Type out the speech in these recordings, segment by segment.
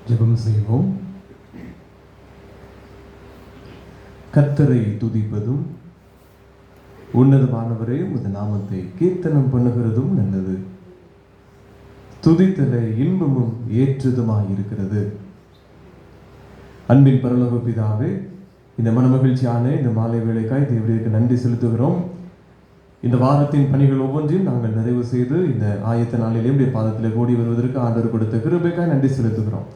ஜெபம் செய்வோம். கர்த்தரை துதிப்பதும் உன்னதமானவரே உமது நாமத்தை கீர்த்தனம் பண்ணுகிறதும் நல்லது. துதித்தலை இன்பமும் ஏற்றதுமாயிருக்கிறது. அன்பின் பரலோக பிதாவே, இந்த மனமகிழ்ச்சியான இந்த மாலை வேளைக்காய் தேவனுக்கு நன்றி செலுத்துகிறோம். இந்த வாரத்தின் பணிகள் ஒவ்வொன்றையும் நாங்கள் நிறைவு செய்து இந்த ஆயத்த நாளிலே உடைய பாதத்தில் கூடி வருவதற்கு ஆண்டவர் கொடுத்த கிருபைக்காய் நன்றி செலுத்துகிறோம்.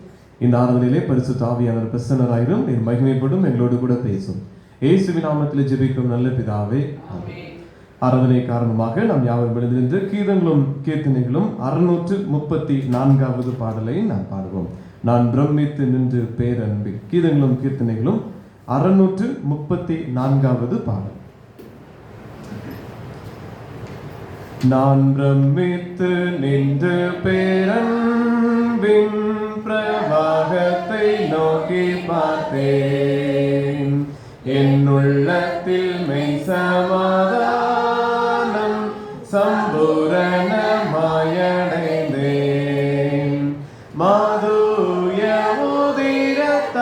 இந்த ஆராதனையிலே பரிசுத்த ஆவியானவர் பிரசன்னராயிரும், நீர் மகிமைப்படும், எங்களோடு கூட பேசும். இயேசுவின் நாமத்தில் ஜெபிக்கும் நல்ல பிதாவே, ஆமென். ஆராதனை காரணமாக நாம் யாவரும் எழுந்திருந்து கீதங்களும் கீர்த்தனைகளும் 634வது பாடலை நாம் பாடுவோம். நான் பிரமித்து நின்று பேரன்பில். கீதங்களும் கீர்த்தனைகளும் 634வது பாடல். நான் பிரமித்து நின்று பேரன்பின் பிரவாகத்தை நோக்கி பார்த்தேன். என் உள்ளத்தில் மெய் சமாதானம் சம்பூரணமாயடைந்தேன். மாதுய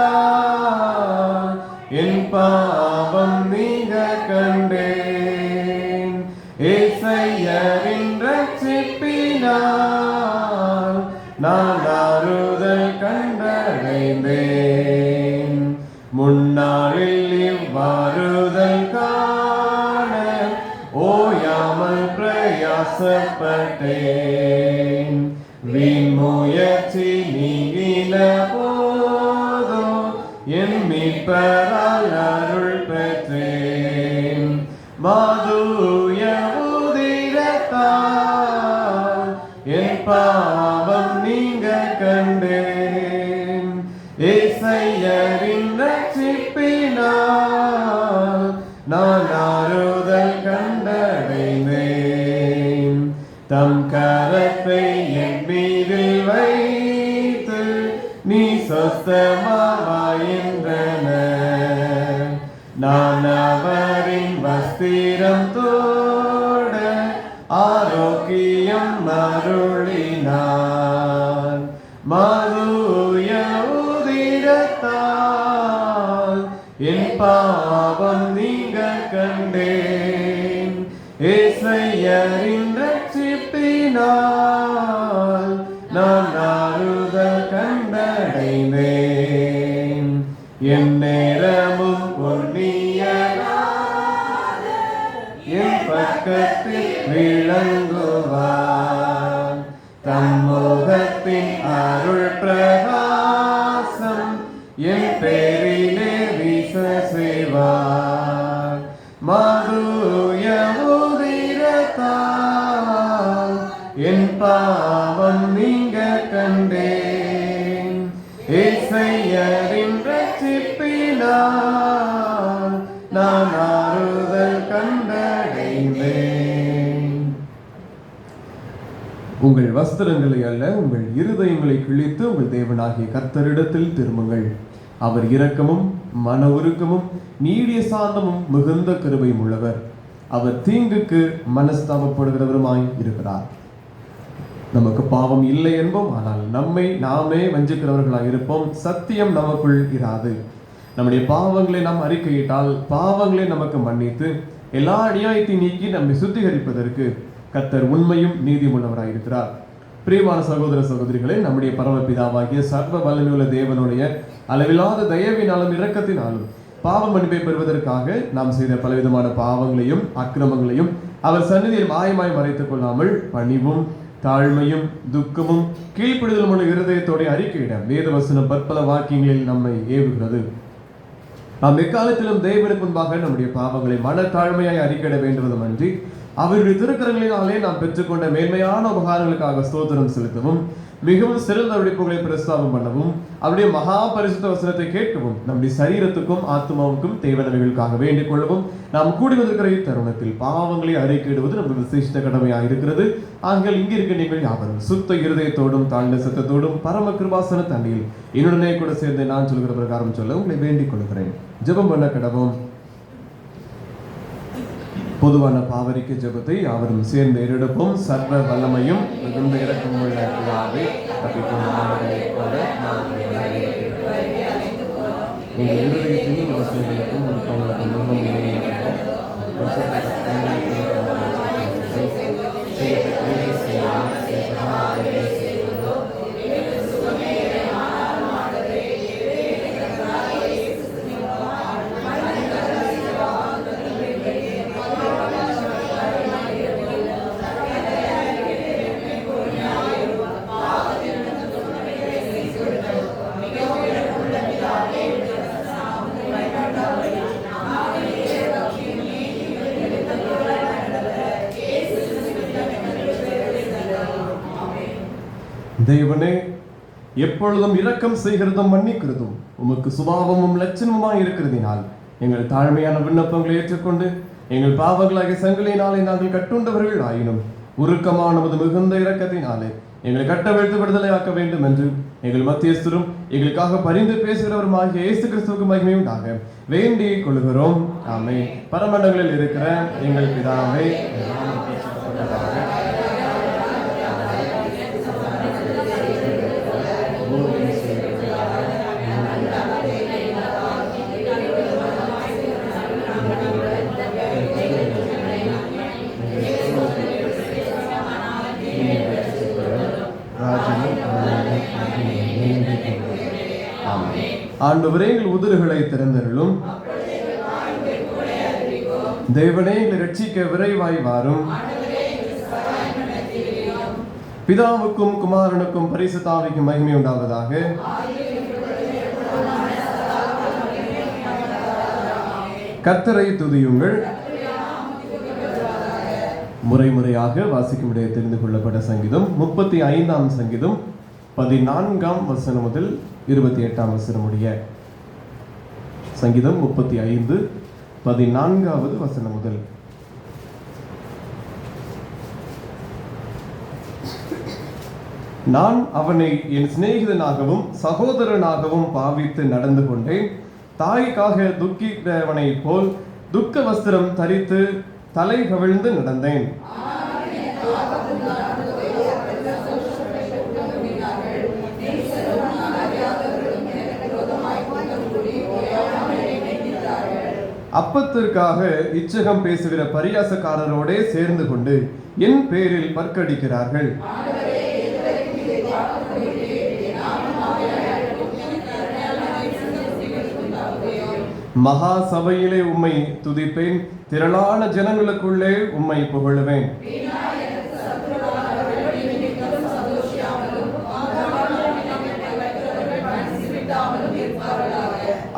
உதிரத்தால் என் பாவம் நீங்க கண்டேன். ஏசையரின் ரட்சிப்பினால் நான் ஆறுதல் கண்டடைந்தேன். முன்னாளில் இவ்வாறுதல் காண ஓயாமல் பிரயாசப்பட்டேன். வீண் முயற்சி நீங்கின போதோ என் மீட்பரால் அருள் பெற்றேன். மாதுய உதிரத்தால் என் பாவம் நீங்க கண்டேன். ஏசையரின் ரட்சிப்பினால் நான் ஆறுதல் கண்டடைந்தேன். தம் கரத்தை என் மீது வைத்து நீ சொஸ்தமாவாயின்றனர். நான் அவரின் வஸ்திரம் தோட ஆரோக்கியம் அருளினான். மாதுய உதிரத்தால் என் பாவம் நீங்க கண்டேன். ஏசையரின் ரட்சிப்பினால் நான் ஆறுதல் கண்டடைந்தேன். என் நேரமும் பொன்னியனாக என் பக்கத்தில் விளங்குவார். தம்முகத்தின் அருள் பிரகாசம் என் பேரிலே வீச செய்வார். மாதுய உதிரத்தால் என் பாவம் நீங்க கண்டேன். ஏசையரின் ரட்சிப்பினால் நான் ஆறுதல் கண்டடைந்தேன். உங்கள் வஸ்திரங்களை அல்ல, உங்கள் இருதயங்களை கிழித்து உங்கள் தேவனாகிய கர்த்தரிடத்தில் திரும்புங்கள். அவர் இரக்கமும் மன உருக்கமும் நீடிய சாந்தமும் மிகுந்த கிருபையும் உள்ளவர். அவர் தீங்குக்கு மனஸ்தாபப்படுகிறவருமாய் இருக்கிறார். நமக்கு பாவம் இல்லை என்போம், ஆனால் நம்மை நாமே வஞ்சிக்கிறவர்களாக இருப்போம். சத்தியம் நமக்குள் இராது. நம்முடைய பாவங்களை நாம் அறிக்கையிட்டால் பாவங்களை நமக்கு மன்னித்து எல்லா அநியாயத்தை நீக்கி நம்மை சுத்திகரிப்பதற்கு கர்த்தர் உண்மையும் நீதியும் உள்ளவராயிருக்கிறார். பிரியமான சகோதர சகோதரிகளே, நம்முடைய பரமபிதாவாகிய சர்வ வல்லமையுள்ள தேவனுடைய அளவில்லாத தயவினாலும் இரக்கத்தினாலும் பாவ மன்னிப்பை பெறுவதற்காக நாம் செய்த பலவிதமான பாவங்களையும் அக்கிரமங்களையும் அவர் சந்நிதியில் மாயமாய் மறைத்துக் கொள்ளாமல் பணிவும் தாழ்மையும் துக்கமும் கீழ்ப்படிதலும் உள்ள இருதயத்தோட அறிக்கையிட வேத வசனம் பற்பல வாக்கியங்களில் நம்மை ஏவுகிறது. நாம் எக்காலத்திலும் தேவனுக்கு முன்பாக நம்முடைய பாவங்களை மன தாழ்மையாய் அறிக்கையிட வேண்டுவதும் அன்றி அவருடைய திருக்கரங்களினாலே நாம் பெற்றுக்கொண்ட மேன்மையான உபகாரங்களுக்காக ஸ்தோத்திரம் செலுத்தவும் மிகவும் சிறந்த விழிப்புகளை பிரஸ்தாபம் பண்ணவும் அவருடைய மகா பரிசுத்த வசனத்தை கேட்கவும் நம்முடைய சரீரத்துக்கும் ஆத்மாவுக்கும் தேவனவைகளுக்காக வேண்டிக் கொள்ளவும் நாம் கூடி வந்திருக்கிற இத்தருணத்தில் பாவங்களை அறிக்கையிடுவது நமது விசேஷ கடமையாக இருக்கிறது. ஆகிய இங்கே இருக்க நீங்கள் யாவரும் சுத்த இருதயத்தோடும் தாழ்ந்த சத்தத்தோடும் பரம கிருபாசன தண்ணியில் என்னுடனே கூட சேர்ந்து நான் சொல்கிற பிரகாரம் சொல்ல உங்களை வேண்டிக் கொள்கிறேன். ஜெபம் பண்ண கடவோம். பொதுவான பாவரிக்க ஜெபத்தை அவரும் சேர்ந்து ஏறெடுப்போம். சர்வ வல்லமையும் மிகுந்த இரக்கமுள்ள பிதாவே, தப்பிக்கும் ஆண்டவரைப் போல உங்கள் இருதயத்தின் யோசனைகளுக்கும் உங்களுக்கும் மிகவும் தேவனே, எப்பொழுதும் இரக்கம் செய்கிறதும் மன்னிக்கிறதும் உமக்கு சுபாவமும் லட்சணமுமாய் இருக்கிறதினால் எங்கள் தாழ்மையான விண்ணப்பங்களை ஏற்றுக்கொண்டு எங்கள் பாவங்களாகிய சங்கிலினாலே நாங்கள் கட்டுண்டவர்கள் ஆயினும் உருக்கமான மிகுந்த இரக்கத்தினாலே எங்களை கட்டவிழ்த்து விடுதலை ஆக்க வேண்டும் என்று எங்கள் மத்தியஸ்தரும் எங்களுக்காக பரிந்து பேசுகிறவரும் ஆகிய இயேசு கிறிஸ்துவுக்கு மகிமை உண்டாக வேண்டிக் கொள்கிறோம். ஆமென். பரமண்டங்களில் இருக்கிற எங்கள் பிதாவே, ஆண்டவரே எங்கள் உதடுகளை திறந்தருளும். தேவனே எங்களை ரட்சிக்க விரைவாய் வாரும். பிதாவுக்கும் குமாரனுக்கும் பரிசுத்த ஆவிக்கும் மகிமை உண்டாவதாக. கர்த்தரை துதியுங்கள். முறைமுறையாக வாசிக்கும்படியே தெரிந்து கொள்ளப்பட்ட சங்கீதம் 35ஆம் சங்கீதம் 14ஆம் வசனம் முதல் 28ஆம் வசனம் முடிய. சங்கீதம் 35 14வது வசனம் முதல். நான் அவனை என் சிநேகிதனாகவும் சகோதரனாகவும் பாவித்து நடந்து கொண்டேன். தாய்க்காக துக்கிக்கிறவனை போல் துக்க வஸ்திரம் தரித்து தலை கவிழ்ந்து நடந்தேன். அப்பத்திற்காக இச்சகம் பேசுகிற பரியாசக்காரரோடே சேர்ந்து கொண்டு என் பேரில் பற்கடிக்கிறார்கள். மகா சபையிலே உம்மை துதிப்பேன், திரளான ஜனங்களுக்குள்ளே உம்மை புகழுவேன்.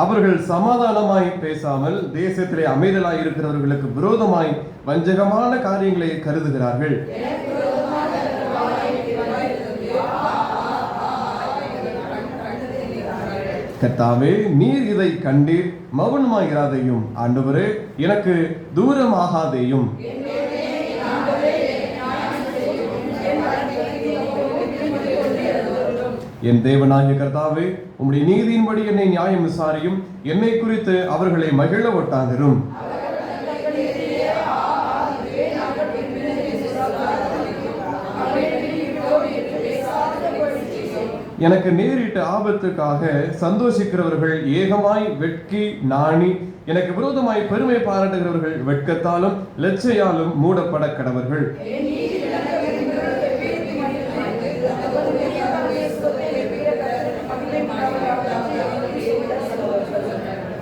அவர்கள் சமாதானமாய் பேசாமல் தேசத்திலே அமைதலாய் இருக்கிறவர்களுக்கு விரோதமாய் வஞ்சகமான காரியங்களை கருதுகிறார்கள். கர்த்தாவே, நீர் இதை கண்டீர், மௌனமாயிராதையும். ஆண்டவரே, எனக்கு தூரமாகாதேயும். என் தேவனாகிய கர்த்தாவே, உம்முடைய நீதியின்படி என்னை நியாயம் விசாரியும். என்னை குறித்து அவர்களை மகிழ ஒட்டாதிரும். எனக்கு நேரிட்ட ஆபத்துக்காக சந்தோஷிக்கிறவர்கள் ஏகமாய் வெட்கி நாணி, எனக்கு விரோதமாய் பெருமை பாராட்டுகிறவர்கள் வெட்கத்தாலும் லட்சையாலும் மூடப்பட கடவர்கள்.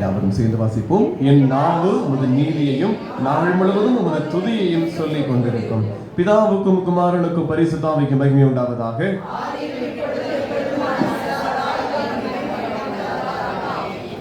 யாவரும் சேர்ந்து வாசிப்போம். என் நாவு உமது நீதியையும் நாள் முழுவதும் உமது துதியையும் சொல்லிக் கொண்டிருக்கும். பிதாவுக்கும் குமாரனுக்கும் பரிசுத்த ஆவிக்கும் மகிமை உண்டாவதாக.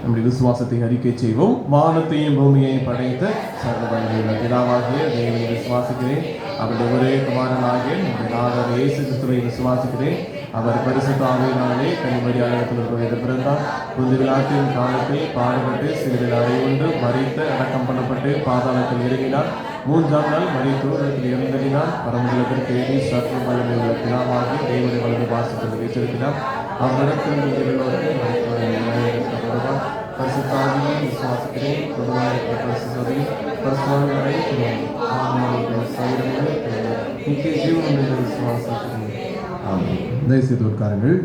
நம்முடைய விசுவாசத்தை அறிக்கை செய்வோம். வானத்தையும் பூமியையும் படைத்த சர்வவல்லமையுள்ள பிதாவாகிய தேவனை விசுவாசிக்கிறேன். அவருடைய ஒரே குமாரனாகிய நம்முடைய நாதர் இயேசு கிறிஸ்துவை விசுவாசிக்கிறேன். அவர் பரிசுத்த ஆவியினாலே கன்னிமரியாளிடத்தில் பிறந்தார். புதுவிழாத்தின் காலத்தில் பாடுபட்டு சிறிதில் அறையுண்டு மரித்து அடக்கம் பண்ணப்பட்டு பாதாளத்தில் இறங்கினார். 3ஆம் நாள் மரித்தோரிடத்தில் எழுந்தறினார். பரமண்டலத்திற்கு ஏறி சர்வ வல்லமையுள்ள பிதாவாகி தேவனை வலது வாசத்தில் வீற்றிருக்கிறார். அவரிடத்தில் உள்ளவர்கள் பரிசுத்த ஆவியை விசுவாசிக்கிறேன். பொதுவாக பரிசுத்தவான்களை ஆன்மாவுக்கு சைரங்களை நித்திய ஜீவனுள்ள விசுவாசத்தை. ஆமென். தயவுசெய்து உட்காருங்கள்.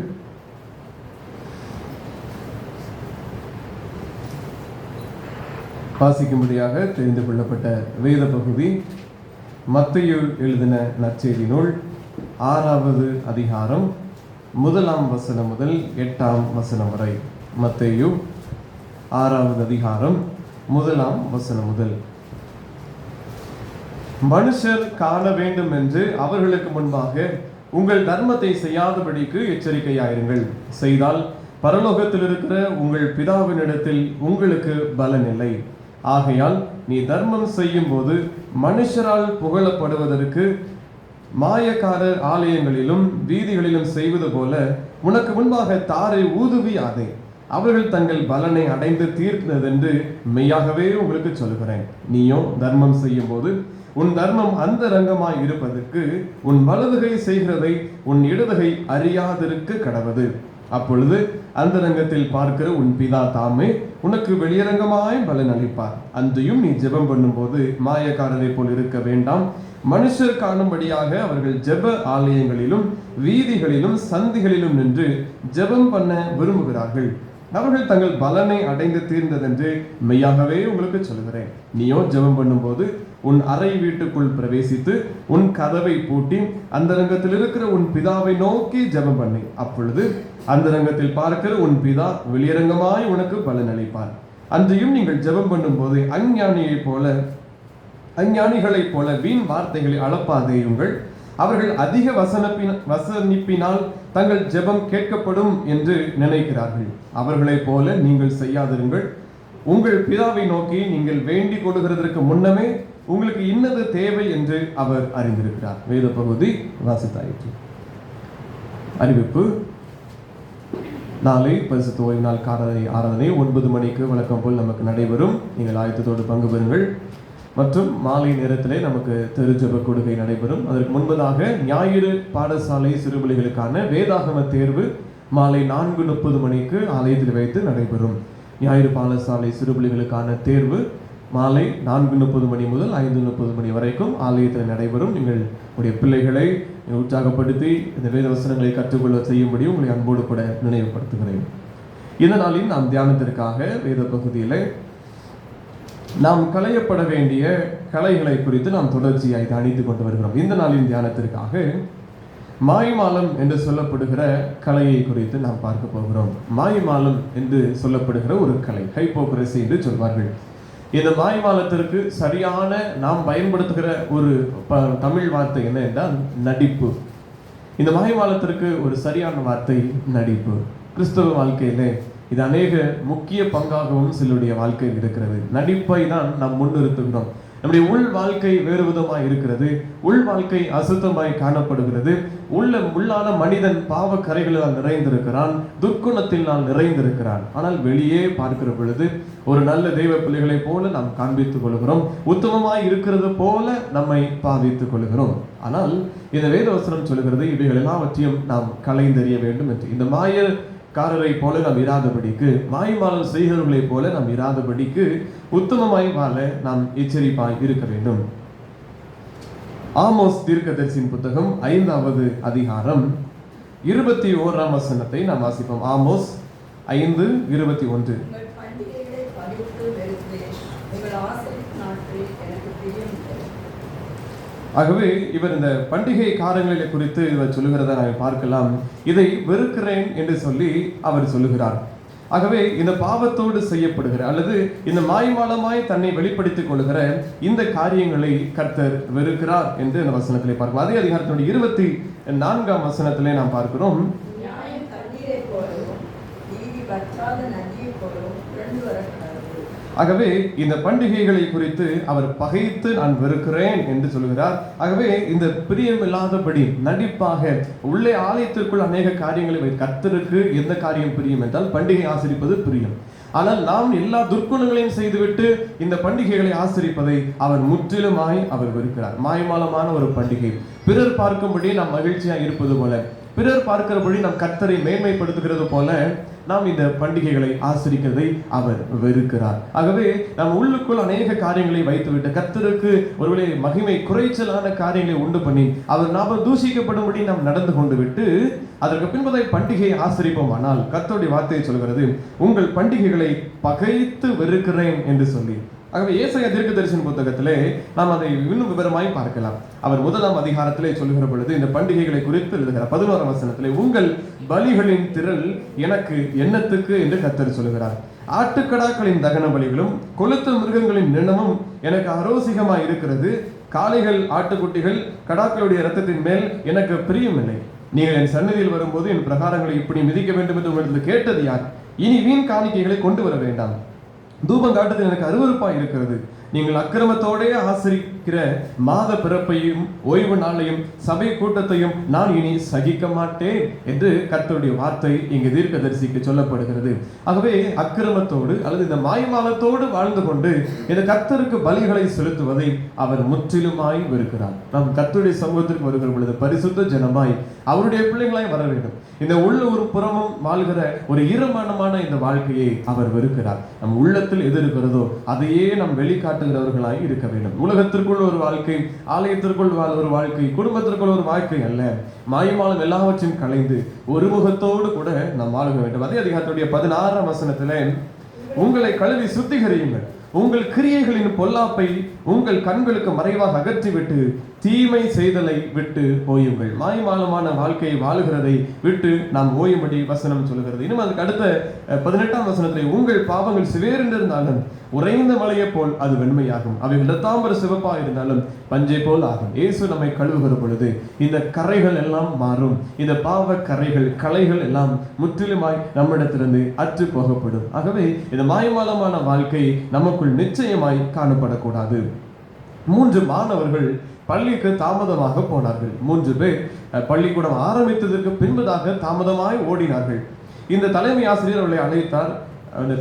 வாசிக்கும்படியாக தெரிந்து கொள்ளப்பட்ட வேத பகுதி மத்தேயு எழுதின நற்செய்தி நூல் 6வது அதிகாரம் 1ஆம் வசனம் முதல் 8ஆம் வசனம் வரை. மத்தேயு 6வது அதிகாரம் 1ஆம் வசனம் முதல். மனுஷர் காண வேண்டும் என்று அவர்களுக்கு முன்பாக உங்கள் தர்மத்தை செய்யாதபடிக்கு எச்சரிக்கையாயிருங்கள். செய்தால் பரலோகத்தில் இருக்கிற உங்கள் பிதாவினிடத்தில் உங்களுக்கு பலன் இல்லை. ஆகையால் நீ தர்மம் செய்யும் போது மனுஷரால் புகழப்படுவதற்கு மாயக்காரர் ஆலயங்களிலும் வீதிகளிலும் செய்வது போல உனக்கு முன்பாக தாரை ஊதுவியாதே. அவர்கள் தங்கள் பலனை அடைந்து தீர்ந்ததென்று மெய்யாகவே உங்களுக்கு சொல்கிறேன். நீயோ தர்மம் செய்யும் போது உன் தர்மம் அந்தரங்கமாய் இருப்பதற்கு உன் வலதுகை செய்கிறதை உன் இடதுகை அறியாதிருக்க கடவது. அப்பொழுது அந்தரங்கத்தில் பார்க்கிற உன் பிதா தாமே உனக்கு வெளியரங்கமாய் பலன் அளிப்பார். அன்றையும் நீ ஜெபம் பண்ணும் போது மாயக்காரரை போல் இருக்க வேண்டாம். மனுஷர் காணும்படியாக அவர்கள் ஜெப ஆலயங்களிலும் வீதிகளிலும் சந்திகளிலும் நின்று ஜெபம் பண்ண விரும்புகிறார்கள். அவர்கள் தங்கள் பலனை அடைந்து தீர்ந்ததென்று மெய்யாகவே உங்களுக்கு சொல்கிறேன். நீயோ ஜெபம் பண்ணும்போது உன் அறை வீட்டுக்குள் பிரவேசித்து உன் கதவை பூட்டி அந்தரங்கத்தில் இருக்கிற உன் பிதாவை நோக்கி ஜெபம் பண்ணு. அப்பொழுது அந்தரங்கத்தில் பார்க்கிற உன் பிதா வெளியரங்கமாய் உனக்கு பலன் அளிப்பார். அன்றையும் நீங்கள் ஜெபம் பண்ணும் போது அஞ்ஞானிகளைப் போல வீண் வார்த்தைகளை அளப்பாதேயுங்கள். அவர்கள் அதிக வசனிப்பினால் தங்கள் ஜெபம் கேட்கப்படும் என்று நினைக்கிறார்கள். அவர்களைப் போல நீங்கள் செய்யாதிருங்கள். உங்கள் பிதாவை நோக்கி நீங்கள் வேண்டிக் கொள்கிறதற்கு முன்னமே உங்களுக்கு இன்னது தேவை என்று அவர் அறிந்திருக்கிறார். வேத பகுதி வாசித்தாயிற்று. அறிவிப்பு: நாளை பரிசுத்த ஓய்வு நாள் ஆராதனை 9 மணிக்கு வழக்கம் போல் நமக்கு நடைபெறும். நீங்கள் ஆயத்தத்தோடு பங்கு பெறுங்கள். மற்றும் மாலை நேரத்திலே நமக்கு தெருஜப கொடுக்கை நடைபெறும். அதற்கு முன்பதாக ஞாயிறு பாடசாலை சிறுபிள்ளைகளுக்கான வேதாகம தேர்வு மாலை 4:30 மணிக்கு ஆலயத்தில் வைத்து நடைபெறும். ஞாயிறு பாடசாலை சிறுபிள்ளைகளுக்கான தேர்வு மாலை 4:30 மணி முதல் 5:30 மணி வரைக்கும் ஆலயத்தில் நடைபெறும். நீங்கள் உங்களுடைய பிள்ளைகளை உற்சாகப்படுத்தி இந்த வேத வசனங்களை கற்றுக்கொள்ள செய்யும்படி உங்களை அன்போடு கூட நினைவுபடுத்துகிறேன். இந்த நாளில் நாம் தியானத்திற்காக வேத பகுதியில் நாம் களையப்பட வேண்டிய கலைகளை குறித்து நாம் தொடர்ச்சியாய் தியானித்துக் கொண்டு வருகிறோம். இந்த நாளின் தியானத்திற்காக மாய்மாலம் என்று சொல்லப்படுகிற கலையை குறித்து நாம் பார்க்க போகிறோம். மாய்மாலம் என்று சொல்லப்படுகிற ஒரு கலை, ஹைப்போக்ரசி என்று சொல்வார்கள். இந்த மாய்மாலத்திற்கு சரியான நாம் பயன்படுத்துகிற ஒரு தமிழ் வார்த்தை என்ன என்றால் நடிப்பு. இந்த மாய்மாலத்திற்கு ஒரு சரியான வார்த்தை நடிப்பு. கிறிஸ்தவ வாழ்க்கையிலே இது அநேக முக்கிய பங்காகவும் சிலருடைய வாழ்க்கையில் இருக்கிறது. நடிப்பை தான் நாம் முன்னிறுத்துகிறோம். நம்முடைய உள் வாழ்க்கை வேறு விதமாய் இருக்கிறது. உள் வாழ்க்கை அசுத்தமாய் காணப்படுகிறது. உள்ளான மனிதன் பாவ கரைகளால் நிறைந்திருக்கிறான், துர்க்குணத்தில் நான் நிறைந்திருக்கிறான். ஆனால் வெளியே பார்க்கிற பொழுது ஒரு நல்ல தெய்வ பிள்ளைகளை போல நாம் காண்பித்துக் கொள்கிறோம், உத்தமமாய் இருக்கிறது போல நம்மை பாவித்துக் கொள்கிறோம். ஆனால் இந்த வேதவசனம் சொல்கிறது இவைகள் எல்லாவற்றையும் நாம் களைந்தெறிய வேண்டும் என்று. இந்த மாயக்காரரை போல நாம் இராதபடிக்கு, மாய்மாலம் செய்கிறவர்களை போல நாம் இராதபடிக்கு உத்தமமாய் வாழ நாம் எச்சரிப்பாய் இருக்க வேண்டும். ஆமோஸ் தீர்க்கதரிசியின் புத்தகம் 5வது அதிகாரம் 21ஆம் வசனத்தை நாம் வாசிப்போம். ஆமோஸ் 5:21. ஆகவே இவர் இந்த பண்டிகை காரங்களை குறித்து இவர் சொல்லுகிறத நாம் பார்க்கலாம். இதை வெறுக்கிறேன் என்று சொல்லி அவர் சொல்லுகிறார். ஆகவே இந்த பாவத்தோடு செய்யப்படுகிற அல்லது இந்த மாய்மாலமாய் தன்னை வெளிப்படுத்திக் கொள்கிற இந்த காரியங்களை கர்த்தர் வெறுக்கிறார் என்று இந்த வசனத்திலே பார்க்கிறோம். அதே அதிகாரத்தினுடைய 24ஆம் வசனத்திலே நாம் பார்க்கிறோம். ஆகவே இந்த பண்டிகைகளை குறித்து அவர் பகைத்து நான் வெறுக்கிறேன் என்று சொல்கிறார். ஆகவே இந்த பிரியம் இல்லாதபடி நடிப்பாக உள்ளே ஆலயத்திற்குள் அநேக காரியங்களை கர்த்தருக்கு எந்த காரியம் பிரியம் என்றால் பண்டிகை ஆசரிப்பது பிரியம். ஆனால் நாம் எல்லா துர்க்குணங்களையும் செய்துவிட்டு இந்த பண்டிகைகளை ஆசரிப்பதை அவர் முற்றிலுமாய் அவர் வெறுக்கிறார். மாய்மாலமான ஒரு பண்டிகை, பிறர் பார்க்கும்படி நாம் மகிழ்ச்சியாக இருப்பது போல, பிறர் பார்க்கிறபடி நாம் கர்த்தரை மேன்மைப்படுத்துகிறது போல நாம் இந்த பண்டிகைகளை ஆசரிக்கிறதை அவர் வெறுக்கிறார். ஆகவே நாம் உள்ளுக்குள் அநேக காரியங்களை வைத்துவிட்டு கர்த்தருக்கு ஒருவேளை மகிமை குறைச்சலான காரியங்களை உண்டு பண்ணி அவர் நாம தூஷிக்கப்படும்படி நாம் நடந்து கொண்டு விட்டு அதற்கு பின்பதை பண்டிகையை ஆசரிப்போம். ஆனால் கர்த்தருடைய வார்த்தையை சொல்கிறது, உங்கள் பண்டிகைகளை பகைத்து வெறுக்கிறேன் என்று சொல்லி. ஆகவே ஏசாயா தீர்க்கதரிசன புத்தகத்திலே நாம் அதை இன்னும் விவரமாய் பார்க்கலாம். அவர் 1ஆம் அதிகாரத்திலே சொல்லுகிற பொழுது இந்த பண்டிகைகளை குறித்து எழுதுகிறார். 11ஆம் வசனத்திலே, உங்கள் பலிகளின் திரள் எனக்கு என்னத்துக்கு என்று கர்த்தர் சொல்லுகிறார். ஆட்டுக்கடாக்களின் தகன பலிகளும் கொளுத்த மிருகங்களின் நிணமும் எனக்கு அரோசிகமாய் இருக்கிறது. காளைகள் ஆட்டுக்குட்டிகள் கடாக்களுடைய இரத்தத்தின் மேல் எனக்கு பிரியமில்லை. நீங்கள் என் சந்நிதியில் வரும்போது என் பிரகாரங்களை இப்படி மிதிக்க வேண்டும் என்று உங்களிடத்தில் கேட்டது யார்? இனி வீண் காணிக்கைகளை கொண்டு வர வேண்டாம். தூபம் காட்டுறது எனக்கு அருவருப்பாய் இருக்கிறது. நீங்கள் அக்கிரமத்தோடே ஆசரிக்கிற மாத பிறப்பையும் ஓய்வு நாளையும் சபை கூட்டத்தையும் நான் இனி சகிக்க மாட்டேன் என்று கர்த்தருடைய வார்த்தை இங்கு தீர்க்கதரிசிக்கு சொல்லப்படுகிறது. ஆகவே அக்கிரமத்தோடு அல்லது இந்த மாய்மாலத்தோடு வாழ்ந்து கொண்டு இந்த கர்த்தருக்கு பலிகளை செலுத்துவதை அவர் முற்றிலுமாய் வெறுக்கிறார். நாம் கர்த்தருடைய சமூகத்திற்கு வருகிற பொழுது பரிசுத்த ஜனமாய் அவருடைய பிள்ளைகளாய் வர வேண்டும். இந்த உள்ள ஒரு புறமும் வாழ்கிற ஒரு ஈரமானமான இந்த வாழ்க்கையை அவர் வெறுக்கிறார். நம் உள்ளத்தில் எது இருக்கிறதோ அதையே நாம் வெளிக்காட்டுகிறவர்களாய் இருக்க வேண்டும். உலகத்திற்குள் ஒரு வாழ்க்கை, ஆலயத்திற்குள் ஒரு வாழ்க்கை, குடும்பத்திற்குள் ஒரு வாழ்க்கை அல்ல. மாயமாலம் எல்லாவற்றையும் கலைந்து ஒரு முகத்தோடு கூட நாம் வாழ வேண்டும். அதே அதிகாரத்துடைய 16ஆம் வசனத்திலே, உங்களை கழுவி சுத்திகரியுங்கள், உங்கள் கிரியைகளின் பொல்லாப்பை உங்கள் கண்களுக்கு மறைவாக அகற்றிவிட்டு தீமை செய்தலை விட்டு ஓயுங்கள். மாய்மாலமான வாழ்க்கையை வாழுகிறதை விட்டு நாம் ஓயும்படி வசனம் சொல்லுகிறது. இன்னும் அதுக்கு அடுத்த 18ஆம் வசனத்திலே, உங்கள் பாவங்கள் சிவேரென்றிருந்தாலும் உறைந்த மலையை போல் அது வெண்மையாகும், அவைகள் இரத்தாம்பர சிவப்பா இருந்தாலும் பஞ்சை போல் ஆகும். இயேசு நம்மை கழுவுகிற பொழுது இந்த கரைகள் எல்லாம் மாறும். இந்த பாவ கரைகள் களைகள் எல்லாம் முற்றிலுமாய் நம்மிடத்திலிருந்து அற்று போகப்படும். ஆகவே இந்த மாய்மாலமான வாழ்க்கை நமக்குள் நிச்சயமாய் காணப்படக்கூடாது. 3 மாணவர்கள் பள்ளிக்கு தாமதமாக போனார்கள். 3 பேர் பள்ளிக்கூடம் ஆரம்பித்ததற்கு பின்பதாக தாமதமாய் ஓடினார்கள். இந்த தலைமை ஆசிரியர் அவர்களை அழைத்தார்.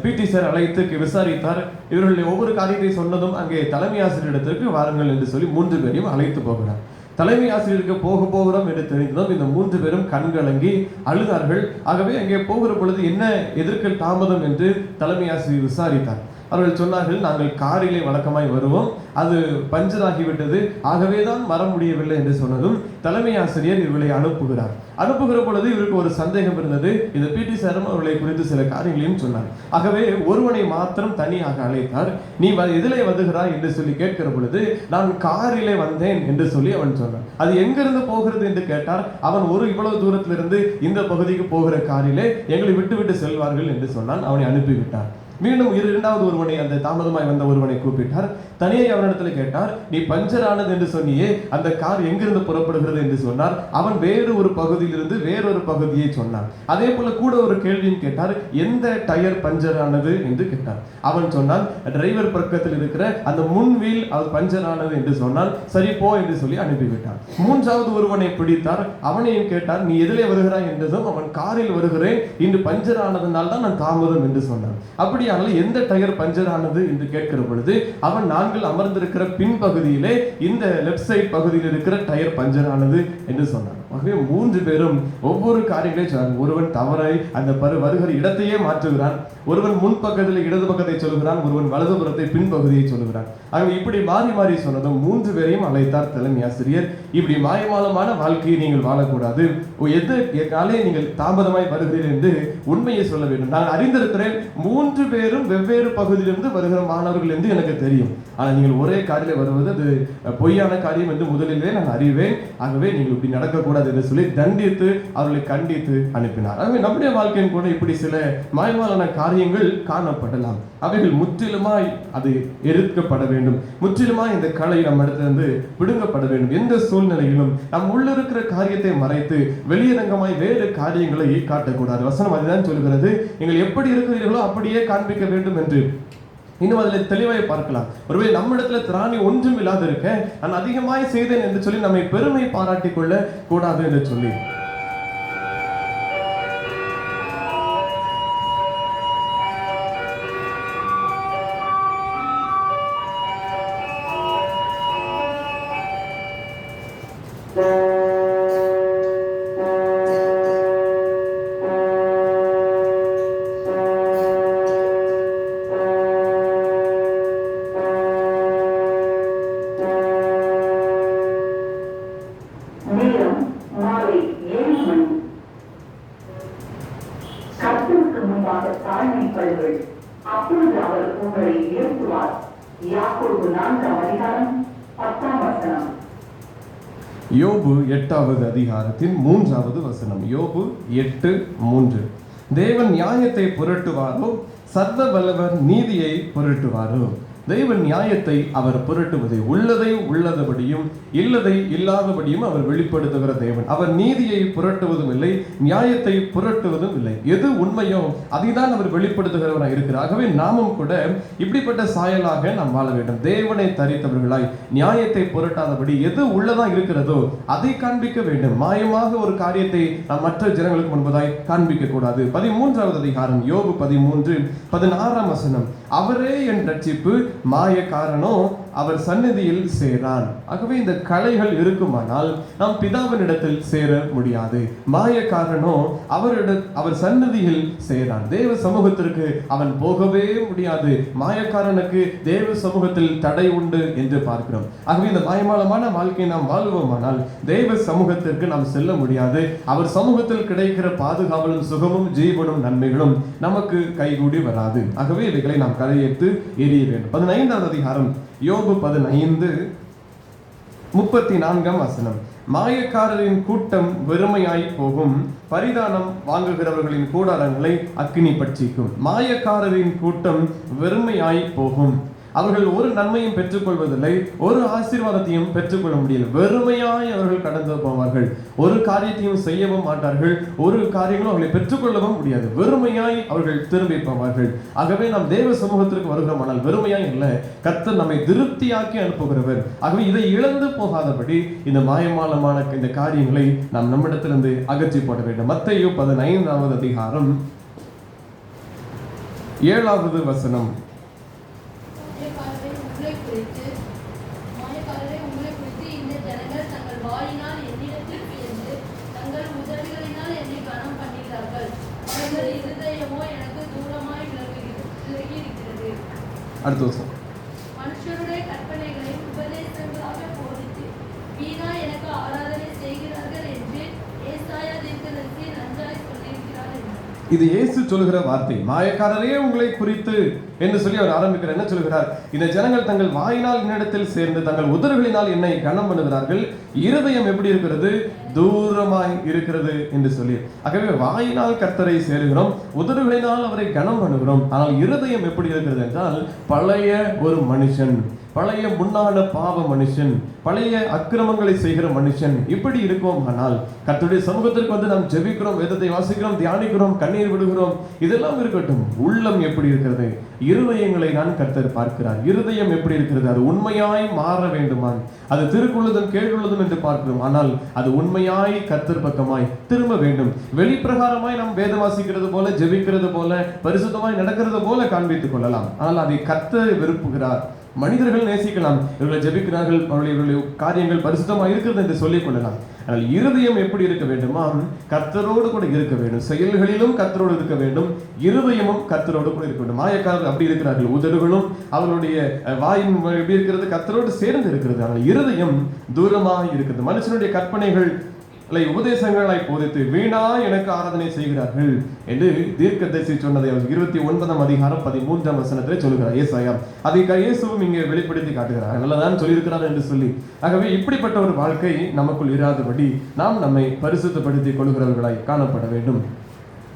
பிடி சார் அழைத்து விசாரித்தார். இவர்களுடைய ஒவ்வொரு காரியத்தை சொன்னதும் அங்கே தலைமை ஆசிரியரிடத்திற்கு வாருங்கள் என்று சொல்லி 3 பேரையும் அழைத்து போகிறார். தலைமை ஆசிரியருக்கு போகிறோம் என்று தெரிந்ததும் இந்த 3 பேரும் கண்கலங்கி அழுதார்கள். ஆகவே அங்கே போகிற பொழுது என்ன எதற்கு தாமதம் என்று தலைமை ஆசிரியர் விசாரித்தார். அவர்கள் சொன்னார்கள், நாங்கள் காரிலே வழக்கமாய் வருவோம், அது பஞ்சர் ஆகிவிட்டது, ஆகவேதான் வர முடியவில்லை என்று சொன்னதும் தலைமை ஆசிரியர் இவர்களை அனுப்புகிற பொழுது இவருக்கு ஒரு சந்தேகம் இருந்தது. இந்த பிடி சாரும் அவர்களை குறித்து சில காரியங்களையும் சொன்னார். ஆகவே ஒருவனை மாத்திரம் தனியாக அழைத்தார். நீ எதிலே வருகிறாய் என்று சொல்லி கேட்கிற பொழுது, நான் காரிலே வந்தேன் என்று சொல்லி அவன் சொன்னான். அது எங்கிருந்து போகிறது என்று கேட்டார். அவன் இவ்வளவு தூரத்திலிருந்து இந்த பகுதிக்கு போகிற காரிலே எங்களை விட்டு செல்வார்கள் என்று சொன்னான். அவனை அனுப்பிவிட்டார். மீண்டும் 2வது ஒருவனை, அந்த தாமதமாய் வந்த ஒருவனை கூப்பிட்டார். தனியே அவனிடத்தில் கேட்டார், நீ பஞ்சர் ஆனது என்று சொன்னியே, அந்த கார் எங்கிருந்து புறப்படுகிறது என்று சொன்னார். அவன் வேறு ஒரு பகுதியிலிருந்து வேறொரு பகுதியை சொன்னான். அதே போல கூட ஒரு கேள்வியும் கேட்டார், எந்த டயர் பஞ்சர் ஆனது என்று கேட்டார். அவன் சொன்னான், டிரைவர் பக்கத்தில் இருக்கிற அந்த முன் வீல் அது பஞ்சர் ஆனது என்று சொன்னால், சரி போ என்று சொல்லி அனுப்பிவிட்டார். 3வது ஒருவனை பிடித்தார். அவனையும் கேட்டார், நீ எதிலே வருகிறாய் என்றதும் அவன் காரில் வருகிறேன், இன்று பஞ்சர் ஆனதுனால் தான் நான் தாமதம் என்று சொன்னான். அப்படி எந்த டயர் பஞ்சர் ஆனது என்று கேட்கிற பொழுது அவன் நாங்கள் அமர்ந்திருக்கிற பின்பகுதியிலே இந்த லெப்ட் சைட் பகுதியில் இருக்கிற டயர் பஞ்சர் ஆனது என்று சொன்னான். ஆகவே 3 பேரும் ஒவ்வொரு காரியங்களை சொன்னார். ஒருவன் தவறாய் அந்த வருகிற இடத்தையே மாற்றுகிறான், ஒருவன் முன்பக்கத்தில் இடது பக்கத்தை சொல்லுகிறான், ஒருவன் வலதுபுறத்தை பின்பகுதியை சொல்லுகிறான். ஆகவே இப்படி மாறி சொன்னதும் 3 பேரையும் அழைத்தார் தலைமை ஆசிரியர். இப்படி மாயமாலமான வாழ்க்கையை நீங்கள் வாழக்கூடாது, எதற்காலே நீங்கள் தாமதமாய் வருகிறீர்கள் என்று உண்மையை சொல்ல வேண்டும். நான் அறிந்திருக்கிறேன், 3 பேரும் வெவ்வேறு பகுதியிலிருந்து வருகிற மாணவர்கள் என்று எனக்கு தெரியும். ஆனால் நீங்கள் ஒரே காரிலே வருவது அது பொய்யான காரியம் என்று முதலிலே நான் அறிவேன். ஆகவே நீங்கள் இப்படி நடக்கக்கூடாது என்று சொல்லி தண்டித்து அவர்களை கண்டித்து அனுப்பினார். ஆகவே நம்முடைய வாழ்க்கையின் கூட இப்படி சில மாய்மாலான காரியங்கள் காணப்படலாம். அவைகள் முற்றிலுமாய் அது எதிர்க்கப்பட வேண்டும். முற்றிலுமாய் இந்த கலை நம்ம இடத்திலிருந்து பிடுங்கப்பட வேண்டும். எந்த சூழ்நிலையிலும் நம் உள்ள இருக்கிற காரியத்தை மறைத்து வெளியரங்கமாய் வேறு காரியங்களை காட்டக்கூடாது. வசனம் அதுதான் சொல்கிறது, நீங்கள் எப்படி இருக்கிறீர்களோ அப்படியே காண்பிக்க வேண்டும் என்று. இன்னும் அதில் தெளிவாய் பார்க்கலாம். ஒருவேளை நம்ம இடத்துல திராணி ஒன்றும் இல்லாத இருக்க நான் அதிகமாய் செய்தேன் என்று சொல்லி நம்மை பெருமை பாராட்டிக் கொள்ள கூடாது என்று சொல்லி வாழ்நிற்பர்கள். அப்பொழுது அவர் உங்களை உயர்த்துவார். யாக்கோபு 4:10. யோபு 8வது அதிகாரத்தின் 3வது வசனம். யோபு 8:3. தேவன் நியாயத்தை புரட்டுவாரோ, சர்வ வல்லவர் நீதியை புரட்டுவாரோ? தேவன் நியாயத்தை அவர் புரட்டுவதை உள்ளதை உள்ளதபடியும் இல்லதை இல்லாதபடியும் அவர் வெளிப்படுத்துகிற தேவன். அவர் நீதியை புரட்டுவதும் இல்லை, நியாயத்தை புரட்டுவதும் இல்லை. எது உண்மையோ அதைதான் அவர் வெளிப்படுத்துகிறவராக இருக்கிறார். ஆகவே நாமும் கூட இப்படிப்பட்ட சாயலாக நாம் வாழ வேண்டும். தேவனை தரித்தவர்களாய் நியாயத்தை புரட்டாதபடி எது உள்ளதா இருக்கிறதோ அதை காண்பிக்க வேண்டும். மாயமாக ஒரு காரியத்தை நாம் மற்ற ஜனங்களுக்கு முன்பதாய் காண்பிக்க கூடாது. 13வது அதிகாரம் யோபு 13:16. அவரே என் ரட்சிப்பு, மாயக்காரனோ அவர் சந்நிதியில் சேரான். ஆகவே இந்த கலைகள் இருக்குமானால் நாம் பிதாவினிடத்தில் சேர முடியாது. மாயக்காரனோ அவர் சந்நிதியில் சேரான். தேவ சமூகத்திற்கு அவன் போகவே முடியாது. மாயக்காரனுக்கு தேவ சமூகத்தில் தடை உண்டு என்று பார்க்கிறோம். ஆகவே இந்த மாயமாலமான வாழ்க்கையை நாம் வாழ்வோமானால் தேவ சமூகத்திற்கு நாம் செல்ல முடியாது. அவர் சமூகத்தில் கிடைக்கிற பாதுகாவலும் சுகமும் ஜீவனும் நன்மைகளும் நமக்கு கைகூடி வராது. ஆகவே இவைகளை நாம் கரையேற்று எரிய வேண்டும். 15வது அதிகாரம் யோபு 15:34. மாயக்காரரின் கூட்டம் வெறுமையாய் போகும், பரிதானம் வாங்குகிறவர்களின் கூடாரங்களை அக்கினி பட்சிக்கும். மாயக்காரரின் கூட்டம் வெறுமையாய் போகும். அவர்கள் ஒரு நன்மையும் பெற்றுக்கொள்வதில்லை, ஒரு ஆசீர்வாதத்தையும் பெற்றுக்கொள்ள முடியல. வெறுமையாய் அவர்கள் கடந்து போவார்கள். ஒரு காரியத்தையும் செய்யவும் மாட்டார்கள், ஒரு காரியங்களும் அவர்களை பெற்றுக்கொள்ளவும் முடியாது. வெறுமையாய் அவர்கள் திரும்பி போவார்கள். ஆகவே நாம் தேவ சமூகத்திற்கு வருகிறோமானால் வெறுமையாய் இல்லை, கர்த்தர் நம்மை திருப்தியாக்கி அனுப்புகிறவர். ஆகவே இதை இழந்து போகாதபடி இந்த மாயமாலமான இந்த காரியங்களை நாம் நம்மிடத்திலிருந்து அகற்றி போட வேண்டும். மத்தேயு 15வது அதிகாரம் 7வது வசனம். அடுத்த வருஷம் மனுஷருடைய கற்பனைகளை உபதேசங்களாக போதித்து வீணா எனக்கு ஆராதனை செய்கிறார்கள் என்று ஏசாயா தீர்க்கதரிசி நன்றாய் சொல்லியிருக்கிறார். இது இயேசு சொல்லுகிற வார்த்தை. மாயக்காரரே உங்களை குறித்து என்று சொல்லி அவர் ஆரம்பிக்கிறார். என்ன சொல்கிறார்? இந்த ஜனங்கள் தங்கள் வாயினால் என்னிடத்தில் சேர்ந்து தங்கள் உதடுகளினால் என்னை கனம் பண்ணுகிறார்கள், இருதயம் எப்படி இருக்கிறது? தூரமாய் இருக்கிறது என்று சொல்லி. ஆகவே வாயினால் கர்த்தரை சேருகிறோம், உதடுகளினால் அவரை கனம் பண்ணுகிறோம். ஆனால் இருதயம் எப்படி இருக்கிறது என்றால் பழைய ஒரு மனுஷன், பழைய முன்னால பாவ மனுஷன், பழைய அக்கிரமங்களை செய்கிற மனுஷன் இப்படி இருக்கும். ஆனால் கர்த்தருடைய சமூகத்திற்கு வந்து நாம் ஜெபிக்கிறோம், வேதத்தை வாசிக்கிறோம், தியானிக்கிறோம், கண்ணீர் விடுகிறோம், இதெல்லாம் இருக்கட்டும். உள்ளம் எப்படி இருக்கிறது? இருதயங்களை நான் கர்த்தர் பார்க்கிறார். இருதயம் எப்படி இருக்கிறது? அது உண்மையாய் மாற வேண்டுமான், அது திருக்குள்ளதும் கேள்வியுள்ளதும் என்று பார்க்கிறோம். ஆனால் அது உண்மையாய் கர்த்தர் பக்கமாய் திரும்ப வேண்டும். வெளிப்பிரகாரமாய் நாம் வேதம் வாசிக்கிறது போல, ஜெபிக்கிறது போல, பரிசுத்தமாய் நடக்கிறது போல காண்பித்துக் கொள்ளலாம். ஆனால் அதை கர்த்தர் விரும்புகிறார். மனிதர்கள் நேசிக்கலாம், இவர்களை ஜெபிக்கிறார்கள், அவர்களுடைய காரியங்கள் பரிசுத்தமாக இருக்கிறது என்று சொல்லிக் கொள்ளலாம். ஆனால் இருதயம் எப்படி இருக்க வேண்டுமா? கர்த்தரோடு கூட இருக்க வேண்டும். செயல்களிலும் கர்த்தரோடு இருக்க வேண்டும், இருதயமும் கர்த்தரோடு கூட இருக்க வேண்டும். மாயக்காரர்கள் அப்படி இருக்கிறார்கள். உதடுகளும் அவர்களுடைய வாயின் எப்படி இருக்கிறது? கர்த்தரோடு சேர்ந்து இருக்கிறது. ஆனால் இருதயம் தூரமாக இருக்கிறது. மனுஷனுடைய கற்பனைகள் உபதேசங்களை போதித்து வீணா எனக்கு ஆராதனை செய்கிறார்கள் என்று தீர்க்கதரிசி சொன்னதை 29ஆம் அதிகாரம் 13ஆம் வசனத்திலே சொல்கிறார் ஏசாயா. அதை இயேசுவும் இங்கே வெளிப்படுத்தி காட்டுகிறார். நல்லதான் சொல்லியிருக்கிறார் என்று சொல்லி. ஆகவே இப்படிப்பட்ட ஒரு வாழ்க்கை நமக்குள் இராதபடி நாம் நம்மை பரிசுத்தப்படுத்திக் கொள்கிறவர்களாய் காணப்பட வேண்டும்.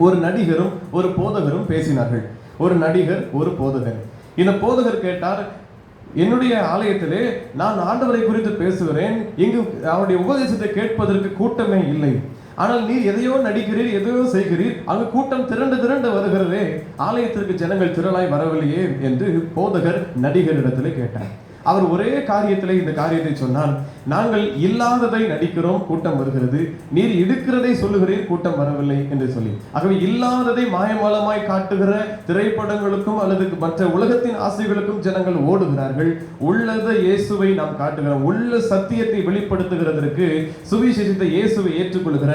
ஒரு நடிகரும் ஒரு போதகரும் பேசினார்கள். ஒரு நடிகர், ஒரு போதகர். இந்த போதகர் கேட்டார், என்னுடைய ஆலயத்திலே நான் ஆண்டவரை குறித்து பேசுகிறேன், இங்கு அவருடைய உபதேசத்தை கேட்பதற்கு கூட்டமே இல்லை. ஆனால் நீர் எதையோ நடிக்கிறீர், எதையோ செய்கிறீர், அங்கு கூட்டம் திரண்டு வருகிறதே, ஆலயத்திற்கு ஜனங்கள் திரளாய் வரவில்லையே என்று போதகர் நடிகரிடத்திலே கேட்டார். அவர் ஒரே காரியத்திலே இந்த காரியத்தை சொன்னார், நாங்கள் இல்லாததை நடிக்கிறோம், கூட்டம் வருகிறது, நீர் இருக்கிறதை சொல்லுகிறீர், கூட்டம் வரவில்லை என்று சொல்லி. ஆகவே இல்லாததை மாயமாலமாய் காட்டுகிற திரைப்படங்களுக்கும் அல்லது மற்ற உலகத்தின் ஆசைகளுக்கும் ஜனங்கள் ஓடுகிறார்கள். உள்ளதை இயேசுவை நாம் காட்டுகிறோம். உள்ள சத்தியத்தை வெளிப்படுத்துகிறதற்கு சுவிசேஷத்தை இயேசுவை ஏற்றுக்கொள்கிற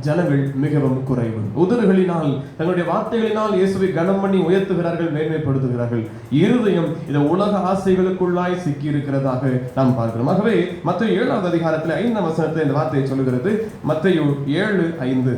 ஜனங்கள் மிகவும் குறைவு. உதடுகளினால் தங்களுடைய வார்த்தைகளினால் இயேசுவை கனம் பண்ணி உயர்த்துகிறார்கள், மேன்மைப்படுத்துகிறார்கள். இருதயம் இந்த உலக ஆசைகளுக்குள்ளாய் சிக்கி இருக்கிறதாக நாம் பார்க்கிறோம். ஆகவே மத்தேயு 7வது அதிகாரத்தில் 5ஆம் வசனத்தில் இந்த வார்த்தையை சொல்லுகிறது. மத்தேயு 7:5.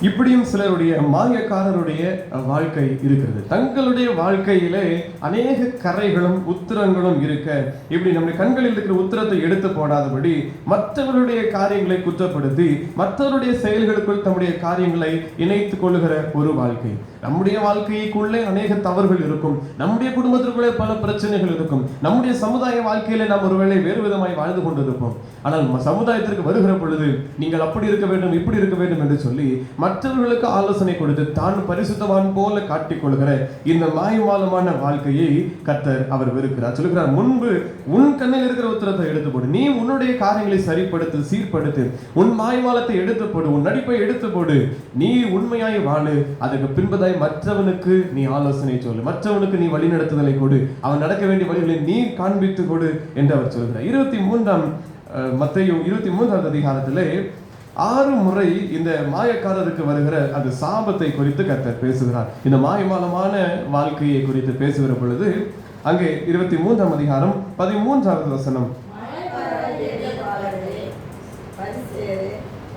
இப்படியும் சிலருடைய மாயக்காரருடைய வாழ்க்கை இருக்கிறது. தங்களுடைய வாழ்க்கையிலே அநேக கரைகளும் உத்திரங்களும் இருக்க, இப்படி நம்முடைய கண்களில் இருக்கிற உத்திரத்தை எடுத்து போடாதபடி மற்றவருடைய காரியங்களை குற்றப்படுத்தி மற்றவருடைய செயல்களுக்குள் தம்முடைய காரியங்களை இணைத்துக் கொள்ளுகிற ஒரு வாழ்க்கை. நம்முடைய வாழ்க்கைக்குள்ளே அநேக தவறுகள் இருக்கும், நம்முடைய குடும்பத்திற்குள்ளே பல பிரச்சனைகள் இருக்கும், நம்முடைய சமுதாய வாழ்க்கையில நாம் ஒருவேளை வேறு விதமாய் வாழ்ந்து கொண்டிருப்போம். ஆனால் சமுதாயத்திற்கு வருகிற பொழுது நீங்கள் அப்படி இருக்க வேண்டும், இப்படி இருக்க வேண்டும் என்று சொல்லி மற்றவர்களுக்கு ஆலோசனை கொடுத்து தான் பரிசுத்தவான் போல காட்டிக் கொள்கிற இந்த மாயமாலமான வாழ்க்கையை கர்த்தர் அவர் வெறுக்கிறார். சொல்லுகிறார், முன்பு உன் கண்ணில் இருக்கிற உத்திரத்தை எடுத்து போடு, நீ உன்னுடைய காரியங்களை சரிப்படுத்து, சீர்படுத்து, உன் மாயமாலத்தை எடுத்து போடு, உன் நடிப்பை எடுத்து போடு, நீ உண்மையாய் வாழு, அதுக்கு பின்பதாய் மற்றவனுக்கு நீ ஆலோசனை சொல்லு, மற்றவனுக்கு நீ வழிநடத்துதலை கொடு, அவன் நடக்க வேண்டிய வழிகளை நீ காண்பித்து கொடு என்று அவர் சொல்கிறார். 23 மத்தேயு 23 அதிகாரத்திலே 6 முறை இந்த மாயக்காரருக்கு வருகிற அந்த சாபத்தை குறித்து கர்த்தர் பேசுகிறார். இந்த மாயமாலமான வாழ்க்கையை குறித்து பேசுகிற பொழுது அங்கே 23 அதிகாரம் 13வது வசனம்,